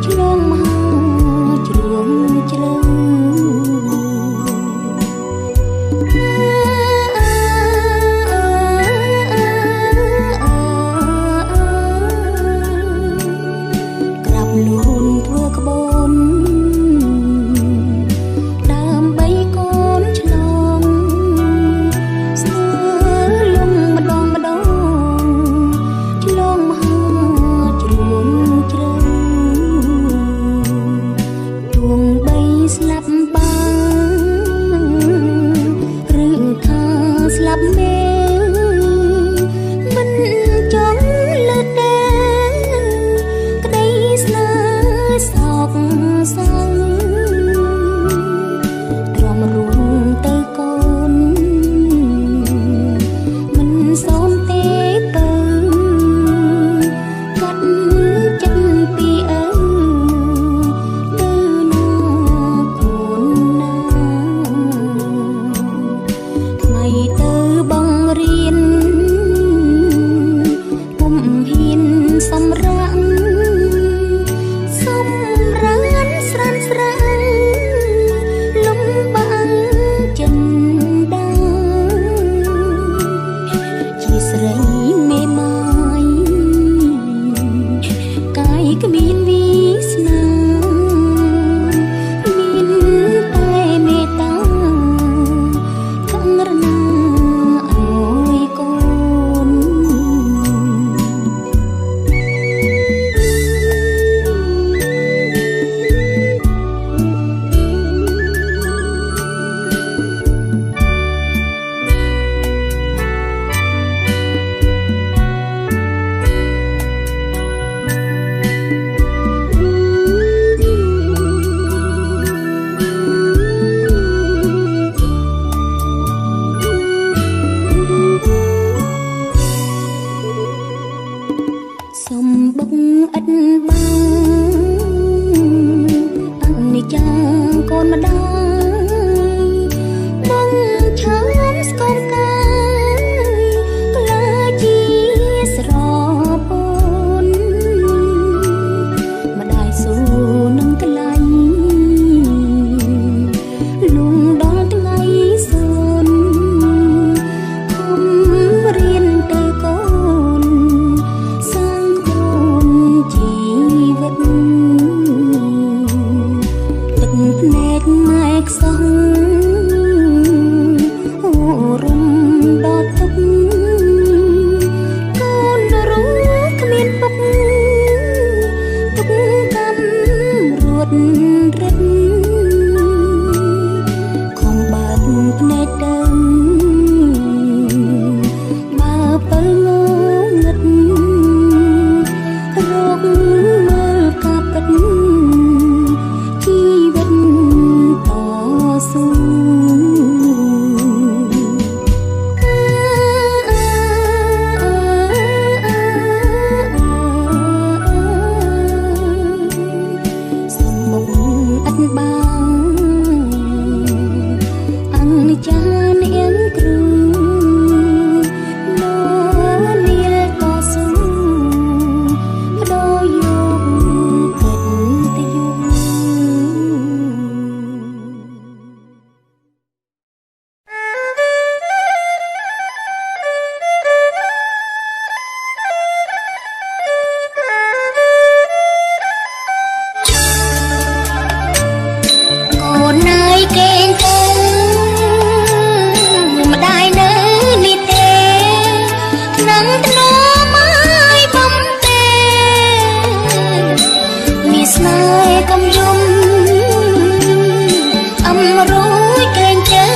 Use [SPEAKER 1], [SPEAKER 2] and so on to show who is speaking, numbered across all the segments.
[SPEAKER 1] ឆ្លងមកជ្រងជ្រៅ កូនម្ដាយបងឈាមស្គមកាយក្លាជាស្រពន់ម្ដាយស៊ូនឹងថ្លៃលងដល់ថ្ងៃសូនខំរៀនទៅកូនសាងខ្លួនជីវិតទឹកភ្នែកម៉ែខ្សោះអូរំដល់ទឹកកូនรู้គ្មានពុកទុកកម្មរួតរិតខំបើកភ្នែកទៅបើពិលងងឹតរកមើលការពិតជីវិតតស៊ូសំមុខអត់បាអង្ចានាងគ្រូលោនាលក៏ស៊ូបដូរយកកិត្តិយសកូននើយគេងទៅម្ដាយនៅនេះទេនឹងធ្នមឲ្យបំទេមានស្នេហ៍កំយំអំរួយគេងទៅ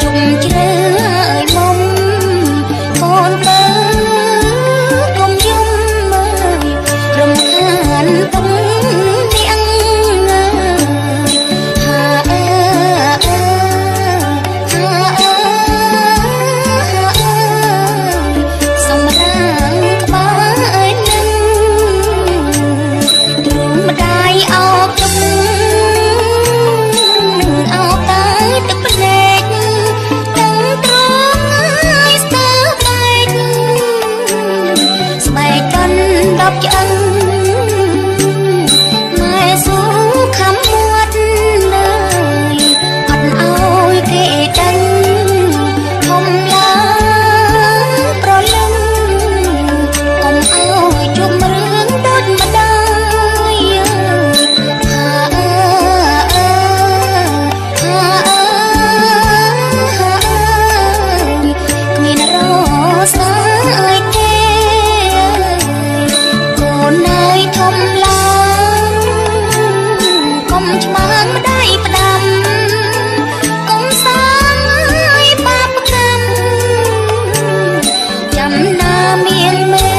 [SPEAKER 1] យំជ្រៅឲ្យមុំកូនបើកុំយំអើយរំខានទំនាងហាអើសម្រាប់ក្បាលនឹងទ្រង់ម្ដាយអោបទឹកអោបតែទឹកភ្នែកទាំងទ្រង់ឲ្យស្ទើរបែកស្បែកតន់ដល់ឆ្អឹងម៉ែស៊ូខំមាត់លើយអត់ឲ្យគេដឹងធំឡើងប្រលឹងកុំឲ្យជុំរឿងដូចម្ដាយហាអើគ្មានរសាយទេកូននើយធំឡើងកុំឆ្មាំម្ដាយផ្ដាំកុំសាងឲ្យបាបកម្មចាំណាមានមេ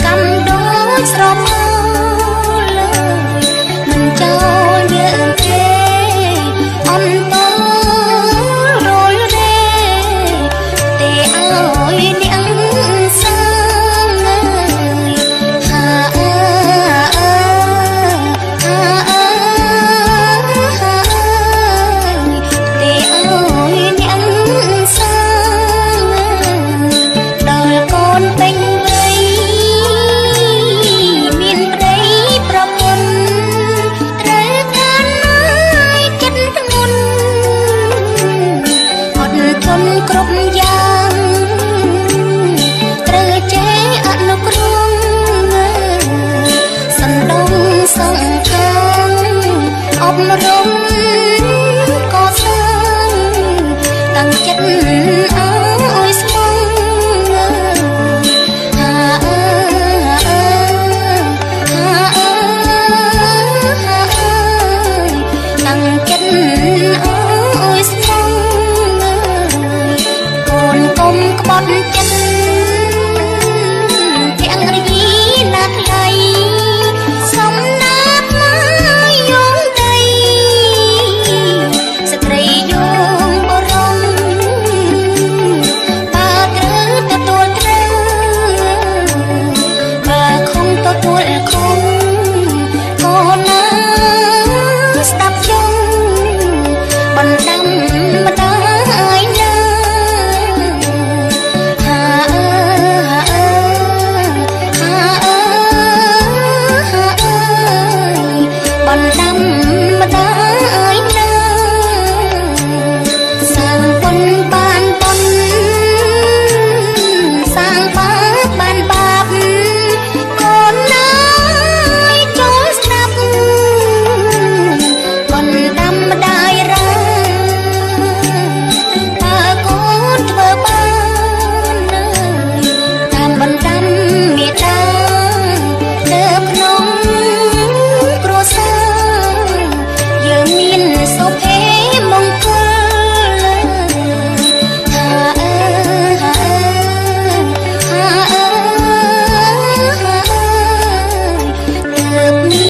[SPEAKER 1] កម្មដូចស្រមោលលើមិនចោលយើងទេអន្តរលរេទេឲ្យនាងសាងហាអើទេឲ្យនាងសាងដល់កូនពេញវ័យមានប្តីប្រពន្ធត្រូវការឲ្យចិត្តធ្ងន់អត់ធន់គ្រប់យ៉ាងត្រូវចេះអនុគ្រងសណ្ដងសង្ខាងអប់រ